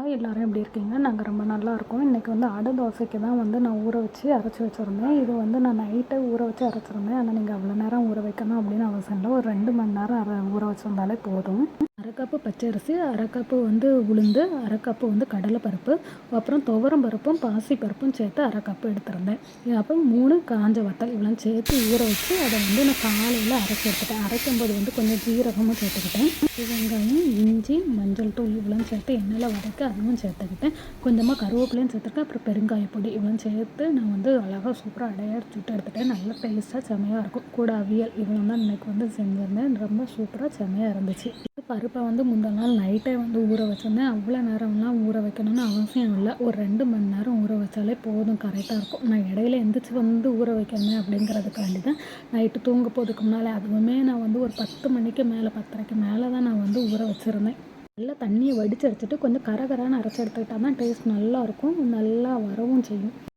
Hi எல்லோரும் எப்படி இருக்கீங்க? நாங்கள் ரொம்ப நல்லா இருக்கோம். இன்றைக்கி வந்து அடை தோசைக்கு தான் வந்து நான் ஊற வச்சு அரைச்சி வச்சுருந்தேன். இது வந்து நான் நைட்டே ஊற வச்சு அரைச்சிருந்தேன். ஆனால் நீங்கள் அவ்வளோ நேரம் ஊற வைக்கணும் அப்படின்னு அவசியம் இல்லை. ஒரு 2 மணி நேரம் ஊற வச்சுருந்தாலே போதும். அரை கப்பு பச்சரிசி, அரை கப்பு வந்து உளுந்து, அரை கப்பு வந்து கடலைப்பருப்பு, அப்புறம் துவரம் பருப்பும் பாசிப்பருப்பும் சேர்த்து அரை கப்பு எடுத்திருந்தேன். அப்புறம் 3 காஞ்ச வத்தல் இவ்வளோ சேர்த்து ஊற வச்சு அதை வந்து நான் காலையில் அரைச்சி எடுத்துட்டேன். அரைக்கும்போது வந்து கொஞ்சம் ஜீரகமும் சேர்த்துக்கிட்டேன். வெங்காயம், இஞ்சி, மஞ்சள் தூள் இவ்வளோ சேர்த்து எண்ணெயில் வதக்கி அதுவும் சேர்த்துக்கிட்டேன். கொஞ்சமாக கருவேப்பிலையும் சேர்த்துருக்கேன். அப்புறம் பெருங்காயப்பொடி இவ்வளோ சேர்த்து நான் வந்து அழகாக சூப்பராக அடையாக சுட்டு எடுத்துட்டேன். நல்லா டேஸ்ட்டாக செமையாக இருக்கும். கூட அவியல் இவ்வளோ தான் இன்றைக்கி வந்து செஞ்சுருந்தேன். ரொம்ப சூப்பராக செமையாக இருந்துச்சு. பருப்பை வந்து முந்தின நாள் நைட்டே வந்து ஊற வச்சுருந்தேன். அவ்வளோ நேரம்லாம் ஊற வைக்கணும்னு அவசியம் இல்லை. ஒரு 2 மணி நேரம் ஊற வச்சாலே போதும், கரெக்டாக இருக்கும். நான் இடையில எந்திரிச்சு வந்து ஊற வைக்கணும் அப்படிங்கிறதுக்காண்டி தான் நைட்டு தூங்க போகிறதுக்கு முன்னால் அதுவுமே நான் வந்து ஒரு 10 மணிக்கு மேலே 10:30க்கு மேலே தான் நான் வந்து ஊற வச்சுருந்தேன். நல்லா தண்ணியை வடித்து எடுத்துட்டு கொஞ்சம் கரகரான்னு அரைச்சி எடுத்துக்கிட்டால் தான் டேஸ்ட் நல்லாயிருக்கும், நல்லா வரவும் செய்யும்.